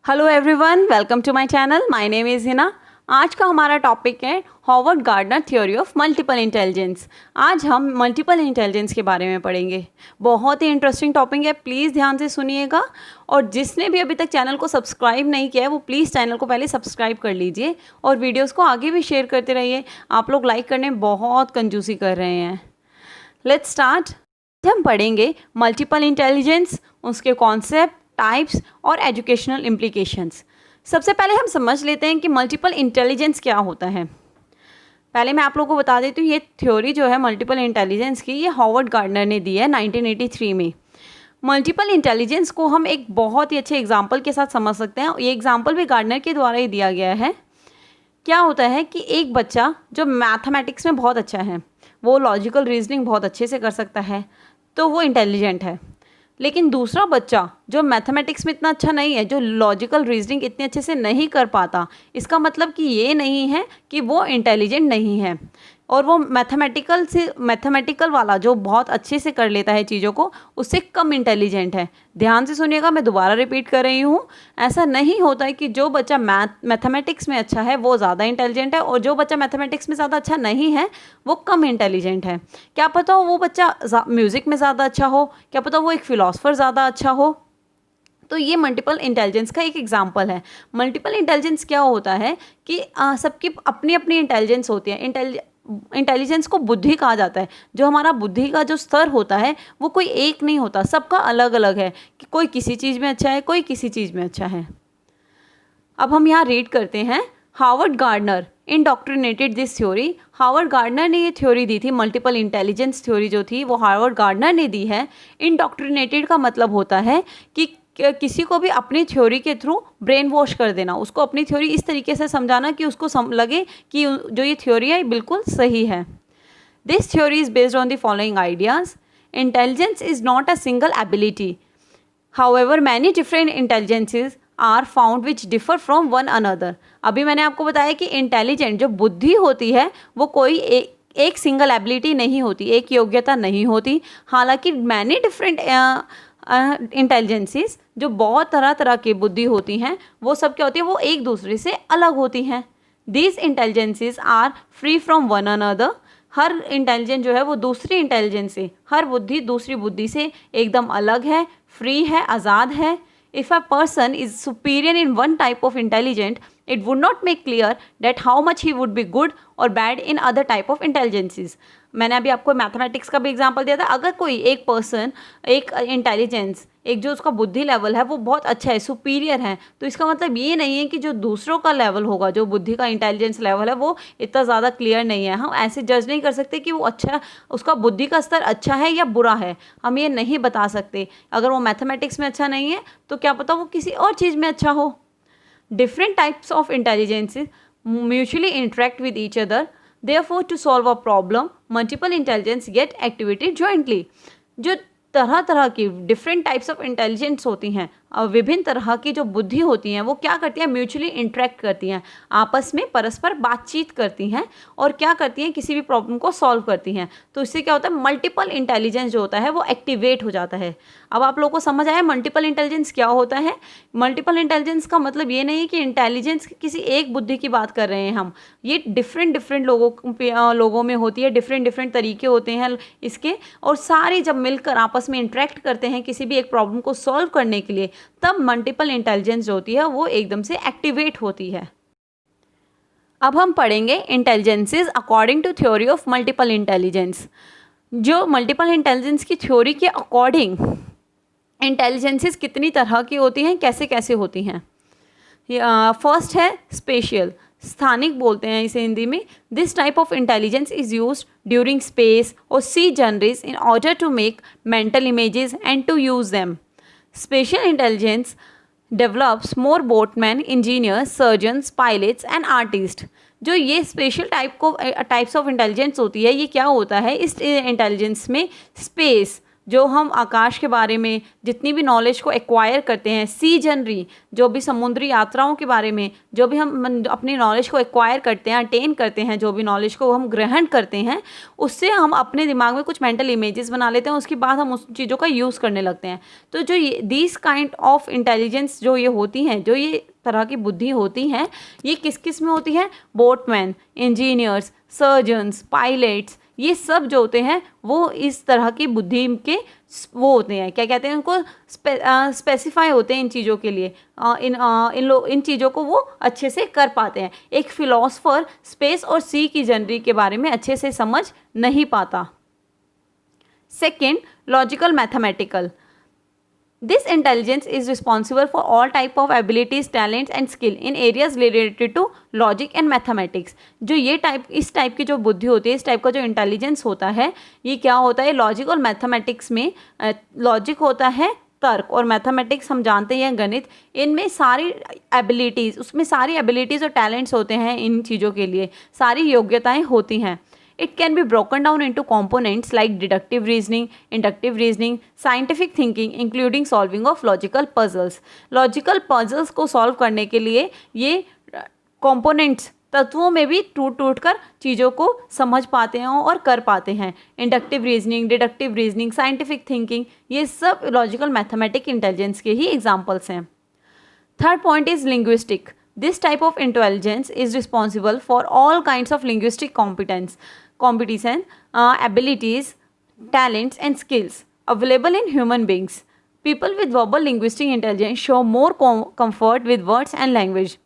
Hello everyone, welcome to my channel. My name is Hina. आज का हमारा टॉपिक है Howard Gardner theory of multiple intelligence. आज हम मल्टीपल इंटेलिजेंस के बारे में पढ़ेंगे। बहुत ही इंटरेस्टिंग टॉपिक है, प्लीज़ ध्यान से सुनिएगा। और जिसने भी अभी तक चैनल को सब्सक्राइब नहीं किया है वो प्लीज़ चैनल को पहले सब्सक्राइब कर लीजिए और वीडियोज़ को आगे भी शेयर करते रहिए। आप लोग लाइक करने में बहुत कंजूसी कर रहे हैं। Let's start. हम पढ़ेंगे मल्टीपल इंटेलिजेंस, उसके कॉन्सेप्ट, टाइप्स और एजुकेशनल इम्प्लीकेशंस। सबसे पहले हम समझ लेते हैं कि मल्टीपल इंटेलिजेंस क्या होता है। पहले मैं आप लोगों को बता देती हूँ, ये थ्योरी जो है मल्टीपल इंटेलिजेंस की, ये हॉवर्ड गार्डनर ने दी है 1983 में। मल्टीपल इंटेलिजेंस को हम एक बहुत ही अच्छे एग्जाम्पल के साथ समझ सकते हैं। ये एग्जाम्पल भी गार्डनर के द्वारा ही दिया गया है। क्या होता है कि एक बच्चा जो मैथमेटिक्स में बहुत अच्छा है, वो लॉजिकल रीजनिंग बहुत अच्छे से कर सकता है, तो वो इंटेलिजेंट है। लेकिन दूसरा बच्चा जो मैथमेटिक्स में इतना अच्छा नहीं है, जो लॉजिकल रीजनिंग इतने अच्छे से नहीं कर पाता, इसका मतलब कि ये नहीं है कि वो इंटेलिजेंट नहीं है। और वो मैथमेटिकल वाला जो बहुत अच्छे से कर लेता है चीज़ों को, उससे कम इंटेलिजेंट है। ध्यान से सुनिएगा, मैं दोबारा रिपीट कर रही हूँ। ऐसा नहीं होता है कि जो बच्चा मैथमेटिक्स में अच्छा है वो ज़्यादा इंटेलिजेंट है और जो बच्चा मैथमेटिक्स में ज़्यादा अच्छा नहीं है वो कम इंटेलिजेंट है। क्या पता हो वो बच्चा म्यूज़िक में ज़्यादा अच्छा हो, क्या पता वो एक फ़िलासफ़र ज़्यादा अच्छा हो। तो ये मल्टीपल इंटेलिजेंस का एक एग्जांपल है। मल्टीपल इंटेलिजेंस क्या होता है कि सबकी अपनी अपनी इंटेलिजेंस होती है। इंटेलिजेंस को बुद्धि कहा जाता है। जो हमारा बुद्धि का जो स्तर होता है वो कोई एक नहीं होता, सबका अलग अलग है कि कोई किसी चीज़ में अच्छा है, कोई किसी चीज़ में अच्छा है। अब हम यहाँ रीड करते हैं। Harvard Gardner indoctrinated this theory. Harvard Gardner ने ये थ्योरी दी थी, मल्टीपल इंटेलिजेंस थ्योरी जो थी वो हार्वर्ड गार्डनर ने दी है। इंडॉक्ट्रिनेटेड का मतलब होता है कि किसी को भी अपनी थ्योरी के थ्रू ब्रेन वॉश कर देना, उसको अपनी थ्योरी इस तरीके से समझाना कि उसको लगे कि जो ये थ्योरी है बिल्कुल सही है। This theory is based on the following ideas. Intelligence is not a single ability, however many different intelligences are found which differ from one another. अभी मैंने आपको बताया कि इंटेलिजेंट जो बुद्धि होती है वो कोई एक सिंगल एबिलिटी नहीं होती, एक योग्यता नहीं होती। हालांकि मैनी डिफरेंट इंटेलिजेंसीज जो बहुत तरह तरह की बुद्धि होती हैं वो सब क्या होती है, वो एक दूसरे से अलग होती हैं। These intelligences are free from one another. हर इंटेलिजेंस जो है वो दूसरी इंटेलिजेंस से, हर बुद्धि दूसरी बुद्धि से एकदम अलग है, फ्री है, आज़ाद है। If a person is superior in one type of intelligence, it would not make clear that how much he would be good or bad in other type of intelligences. मैंने अभी आपको मैथमेटिक्स का भी example दिया था। अगर कोई एक पर्सन, एक इंटेलिजेंस, एक जो उसका बुद्धि लेवल है वो बहुत अच्छा है, सुपीरियर है, तो इसका मतलब ये नहीं है कि जो दूसरों का लेवल होगा, जो बुद्धि का इंटेलिजेंस लेवल है वो इतना ज़्यादा क्लियर नहीं है। हम ऐसे जज नहीं कर सकते कि वो अच्छा, उसका बुद्धि का स्तर अच्छा है या बुरा है, हम ये नहीं बता सकते। अगर वो मैथमेटिक्स में अच्छा नहीं है तो क्या पता वो किसी और चीज़ में अच्छा हो। Different types of intelligences mutually interact with each other. Therefore, to solve a problem, multiple intelligence get activated jointly. जो तरह तरह की डिफरेंट टाइप्स ऑफ इंटेलिजेंस होती हैं, विभिन्न तरह की जो बुद्धि होती हैं वो क्या करती हैं, म्यूचुअली इंटरेक्ट करती हैं, आपस में परस्पर बातचीत करती हैं और क्या करती हैं, किसी भी प्रॉब्लम को सॉल्व करती हैं। तो इससे क्या होता है, मल्टीपल इंटेलिजेंस जो होता है वो एक्टिवेट हो जाता है। अब आप लोगों को समझ आया मल्टीपल इंटेलिजेंस क्या होता है। मल्टीपल इंटेलिजेंस का मतलब ये नहीं है कि इंटेलिजेंस किसी एक बुद्धि की बात कर रहे हैं हम, ये डिफरेंट लोगों में होती है, डिफरेंट तरीके होते हैं इसके, और सारे जब मिलकर आपस में इंटरेक्ट करते हैं किसी भी एक प्रॉब्लम को सॉल्व करने के लिए, तब मल्टीपल इंटेलिजेंस जो होती है वो एकदम से एक्टिवेट होती है। अब हम पढ़ेंगे intelligences according to theory of multiple intelligence. जो मल्टीपल इंटेलिजेंस की थ्योरी के अकॉर्डिंग इंटेलिजेंसेस कितनी तरह की होती हैं, कैसे कैसे होती हैं। फर्स्ट है स्पेशियल, स्थानिक बोलते हैं इसे हिंदी में। This type of intelligence is use during space और sceneries in order to make mental images and to use them. Special intelligence develops more boatman, engineers, surgeons, pilots and artist. जो ये special types of intelligence होती है, ये क्या होता है, इस इंटेलिजेंस में स्पेस जो हम आकाश के बारे में जितनी भी नॉलेज को एक्वायर करते हैं, सी जनरी जो भी समुद्री यात्राओं के बारे में जो भी हम अपनी नॉलेज को एक्वायर करते हैं, अटेन करते हैं, जो भी नॉलेज को हम ग्रहण करते हैं, उससे हम अपने दिमाग में कुछ मेंटल इमेजेस बना लेते हैं, उसके बाद हम उस चीज़ों का यूज़ करने लगते हैं। तो जो ये दीज काइंड ऑफ इंटेलिजेंस जो ये होती हैं, जो ये तरह की बुद्धि होती हैं, ये किस किस में होती है? बोटमैन, इंजीनियर्स, सर्जन्स, पायलट्स, ये सब जो होते हैं वो इस तरह की बुद्धि के वो होते हैं, क्या कहते हैं उनको, स्पेसिफाई होते हैं इन चीज़ों के लिए, इन चीज़ों को वो अच्छे से कर पाते हैं। एक फिलोसफर स्पेस और सी की जनरी के बारे में अच्छे से समझ नहीं पाता। Second, logical mathematical. This intelligence is responsible for all type of abilities, talents and skill in areas related to logic and mathematics। जो ये इस टाइप की जो बुद्धि होती है, इस टाइप का जो इंटेलिजेंस होता है, ये क्या होता है? लॉजिक और मैथमेटिक्स में लॉजिक होता है तर्क, और मैथमेटिक्स हम जानते हैं गणित, इनमें सारी एबिलिटीज़, उसमें सारी एबिलिटीज़ और टैलेंट्स होते हैं, इन चीज़ों के लिए सारी योग्यताएँ होती हैं। It can be broken down into components like deductive reasoning, inductive reasoning, scientific thinking, including solving of logical puzzles। Logical puzzles को solve करने के लिए ये components तत्वों में भी टूट कर चीज़ों को समझ पाते हैं और कर पाते हैं। Inductive reasoning, deductive reasoning, scientific thinking, ये सब लॉजिकल मैथमेटिक इंटेलिजेंस के ही एग्जाम्पल्स हैं। Third point is linguistic. This type of intelligence is responsible for all kinds of linguistic competition, abilities, talents and skills available in human beings. People with verbal linguistic intelligence show more comfort with words and language.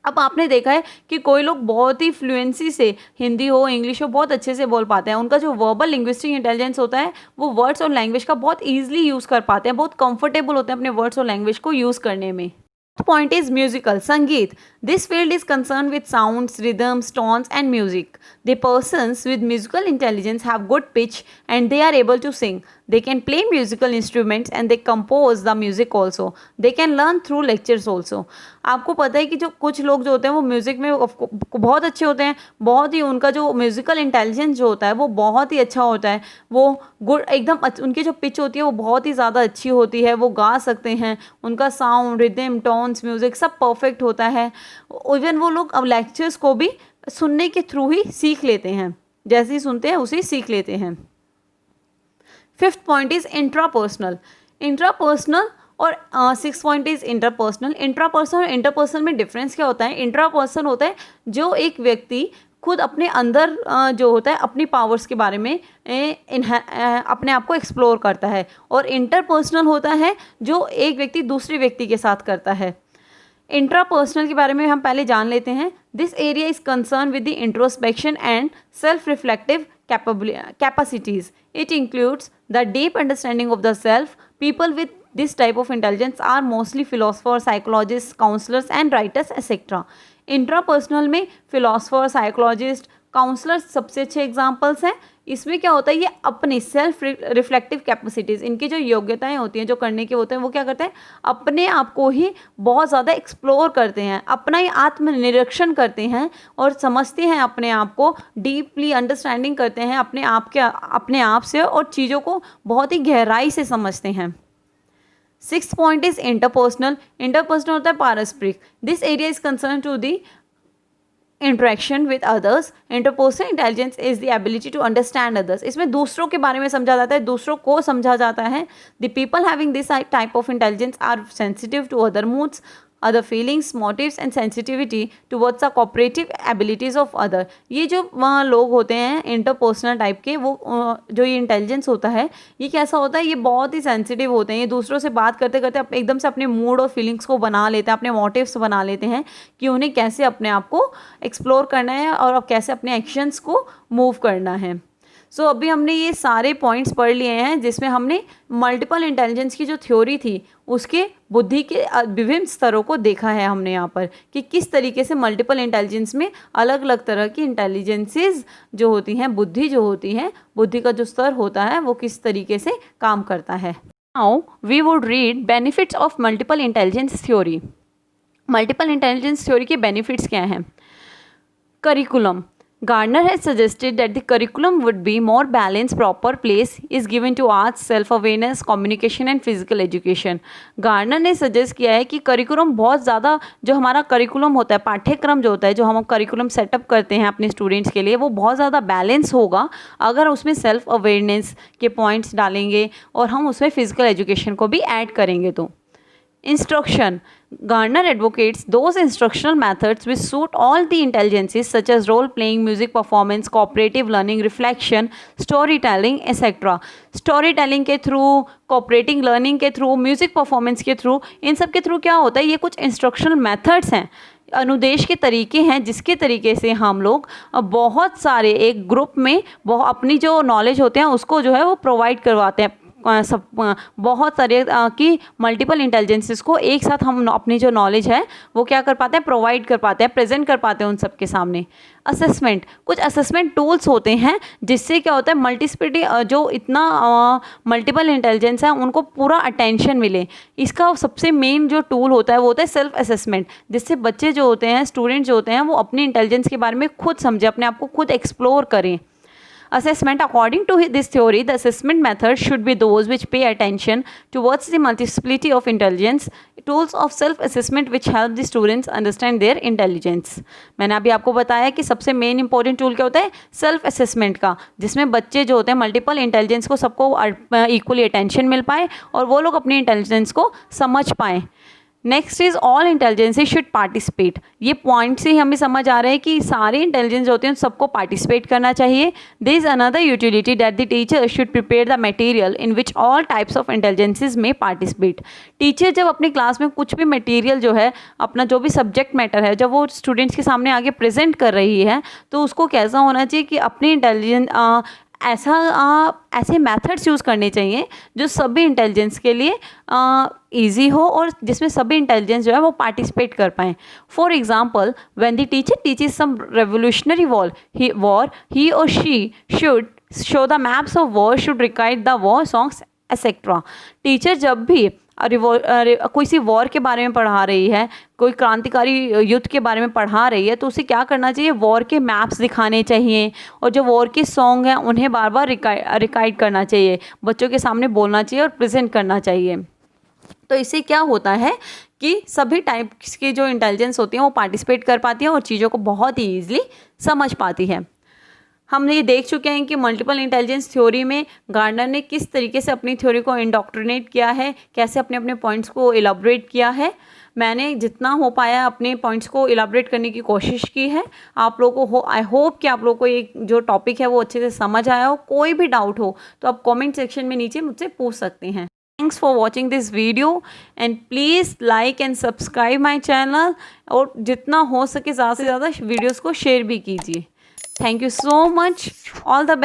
अब आपने देखा है कि कोई लोग बहुत ही fluency से हिंदी हो, इंग्लिश हो, बहुत अच्छे से बोल पाते हैं। उनका जो वर्बल लिंग्विस्टिक इंटेलिजेंस होता है वो वर्ड्स और लैंग्वेज का बहुत ईजिली यूज़ कर पाते हैं, बहुत कंफर्टेबल होते हैं अपने वर्ड्स और लैंग्वेज को यूज़ करने में। Point is musical, Sangeet. This field is concerned with sounds, rhythms, tones and music. The persons with musical intelligence have good pitch and they are able to sing. They can play musical instruments and they compose the music also. They can learn through lectures also. आपको पता है कि जो कुछ लोग जो होते हैं वो म्यूज़िक में बहुत अच्छे होते हैं, बहुत ही उनका जो म्यूज़िकल इंटेलिजेंस जो होता है वो बहुत ही अच्छा होता है, वो गुड एकदम उनकी जो पिच होती है वो बहुत ही ज़्यादा अच्छी होती है, वो गा सकते हैं, उनका साउंड, रिदम, टोन्स, म्यूज़िक सब परफेक्ट होता है। इवन वो लोग अब लेक्चर्स को भी सुनने के थ्रू ही सीख लेते हैं, जैसे ही सुनते हैं उसे ही सीख लेते हैं। फिफ्थ पॉइंट इज़ इंट्रापर्सनल और six point is interpersonal. Intrapersonal और इंटरपर्सनल में डिफरेंस क्या होता है? इंट्रापर्सनल होता है जो एक व्यक्ति खुद अपने अंदर जो होता है अपनी पावर्स के बारे में अपने आप को एक्सप्लोर करता है, और इंटरपर्सनल होता है जो एक व्यक्ति दूसरे व्यक्ति के साथ करता है। इंट्रापर्सनल के बारे में हम पहले जान लेते हैं। This area is concern with the introspection and self reflective capacities. It includes the deep understanding of the self. People with this type of intelligence are mostly philosophers, psychologists, counselors and writers etc. Intrapersonal में philosopher, psychologist, counsellors सबसे अच्छे examples हैं। इसमें क्या होता है, ये अपनी सेल्फ रिफ्लेक्टिव कैपेसिटीज़, इनकी जो योग्यताएं होती हैं जो करने के होते हैं, वो क्या करते हैं, अपने आप को ही बहुत ज़्यादा एक्सप्लोर करते हैं, अपना ही आत्मनिरीक्षण करते हैं और समझते हैं अपने आप को, डीपली अंडरस्टैंडिंग करते हैं अपने आप से और चीज़ों को बहुत ही गहराई से समझते हैं। सिक्स्थ पॉइंट इज इंटरपर्सनल होता है पारस्परिक। This area is concern to the interaction with others. Interpersonal intelligence is the ability to understand others. इसमें दूसरों के बारे में समझा जाता है, दूसरों को समझा जाता है। The people having this type of intelligence are sensitive to other moods, other feelings, motives and sensitivity towards the cooperative abilities of other। ये जो वहाँ लोग होते हैं इंटरपर्सनल टाइप के, वो जो ये इंटेलिजेंस होता है ये कैसा होता है, ये बहुत ही सेंसिटिव होते हैं। ये दूसरों से बात करते करते एकदम से अपने मूड और फीलिंग्स को बना लेते हैं, अपने मोटिव्स बना लेते हैं कि उन्हें कैसे अपने आप को एक्सप्लोर करना है और कैसे अपने एक्शंस को मूव करना है। सो अभी हमने ये सारे पॉइंट्स पढ़ लिए हैं जिसमें हमने मल्टीपल इंटेलिजेंस की जो थ्योरी थी उसके बुद्धि के विभिन्न स्तरों को देखा है हमने यहाँ पर कि किस तरीके से मल्टीपल इंटेलिजेंस में अलग अलग तरह की इंटेलिजेंसेस जो होती हैं, बुद्धि जो होती है, बुद्धि का जो स्तर होता है वो किस तरीके से काम करता है। Now we would read benefits of multiple intelligence theory. Multiple intelligence theory के बेनिफिट्स क्या हैं? Curriculum, Gardner has suggested that the curriculum would be more balanced, proper place is given to arts, self-awareness, communication and physical education. Gardner ने suggest किया है कि curriculum बहुत ज़्यादा, जो हमारा करिकुलम होता है, पाठ्यक्रम जो होता है, जो हम करिकुलम सेटअप करते हैं अपने स्टूडेंट्स के लिए, वो बहुत ज़्यादा बैलेंस होगा अगर उसमें सेल्फ अवेयरनेस के पॉइंट्स डालेंगे और हम उसमें फिजिकल एजुकेशन को भी ऐड करेंगे. तो Instruction. Gardner advocates those instructional methods which suit all the intelligences such as role playing, music performance, cooperative learning, reflection, storytelling, etc. Storytelling के थ्रू, cooperating learning के थ्रू, music performance के through, इन सब के through क्या होता है, ये कुछ instructional methods हैं, अनुदेश के तरीके हैं जिसके तरीके से हम लोग बहुत सारे एक ग्रुप में अपनी जो नॉलेज होते हैं उसको जो है वो प्रोवाइड करवाते हैं. सब बहुत सारे की मल्टीपल इंटेलिजेंसेस को एक साथ हम अपनी जो नॉलेज है वो क्या कर पाते हैं, प्रोवाइड कर पाते हैं, प्रेजेंट कर पाते हैं उन सब के सामने. असेसमेंट. कुछ असेसमेंट टूल्स होते हैं जिससे क्या होता है, मल्टीस्पिटी जो इतना मल्टीपल इंटेलिजेंस है उनको पूरा अटेंशन मिले. इसका सबसे मेन जो टूल होता है वो होता है सेल्फ असेसमेंट, जिससे बच्चे जो होते हैं, स्टूडेंट जो होते हैं, वो अपनी इंटेलिजेंस के बारे में खुद समझे, अपने आप को खुद एक्सप्लोर करें. Assessment. According to this theory, the assessment methods should be those which pay attention towards the multiplicity of intelligence, tools of self-assessment which help the students understand their intelligence. मैंने अभी आपको बताया कि सबसे मेन इंपॉर्टेंट टूल क्या होता है, self assessment का, जिसमें बच्चे जो होते हैं मल्टीपल इंटेलिजेंस को सबको इक्वली अटेंशन मिल पाए और वो लोग अपनी इंटेलिजेंस को समझ पाएँ. Next is all intelligences should participate. ये पॉइंट से हमें समझ आ रहा है कि सारे इंटेलिजेंस होते हैं सबको पार्टिसिपेट करना चाहिए. There is another utility that the teacher should prepare the material in which all types of intelligences में पार्टिसिपेट. टीचर जब अपनी क्लास में कुछ भी मटेरियल जो है, अपना जो भी सब्जेक्ट मैटर है, जब वो स्टूडेंट्स के सामने आगे प्रेजेंट कर रही है, तो उसको कैसा होना चाहिए कि अपनी ऐसे मेथड्स यूज़ करने चाहिए जो सभी इंटेलिजेंस के लिए ईजी हो और जिसमें सभी इंटेलिजेंस जो है वो पार्टिसिपेट कर पाएँ. For example, when the teacher teaches some revolutionary war, he or she should show the maps of war, should recite the war songs etcetera. Teacher जब भी कोई सी वॉर के बारे में पढ़ा रही है, कोई क्रांतिकारी युद्ध के बारे में पढ़ा रही है, तो उसे क्या करना चाहिए, वॉर के मैप्स दिखाने चाहिए और जो वॉर के सॉन्ग हैं उन्हें बार बार रिकाइट करना चाहिए, बच्चों के सामने बोलना चाहिए और प्रेजेंट करना चाहिए. तो इससे क्या होता है कि सभी टाइप्स की जो इंटेलिजेंस होती हैं वो पार्टिसिपेट कर पाती हैं और चीज़ों को बहुत ही ईजिली समझ पाती है. हमने ये देख चुके हैं कि मल्टीपल इंटेलिजेंस थ्योरी में गार्डनर ने किस तरीके से अपनी थ्योरी को इंडोक्ट्रिनेट किया है, कैसे अपने अपने पॉइंट्स को इलाबोरेट किया है. मैंने जितना हो पाया अपने पॉइंट्स को इलाबोरेट करने की कोशिश की है. आप लोगों को आई होप कि आप लोगों को ये जो टॉपिक है वो अच्छे से समझ आया हो. कोई भी डाउट हो तो आप कमेंट सेक्शन में नीचे मुझसे पूछ सकते हैं. Thanks for watching this video and please like and subscribe my channel और जितना हो सके ज़्यादा से ज़्यादा वीडियोस को शेयर भी कीजिए. Thank you so much. All the best.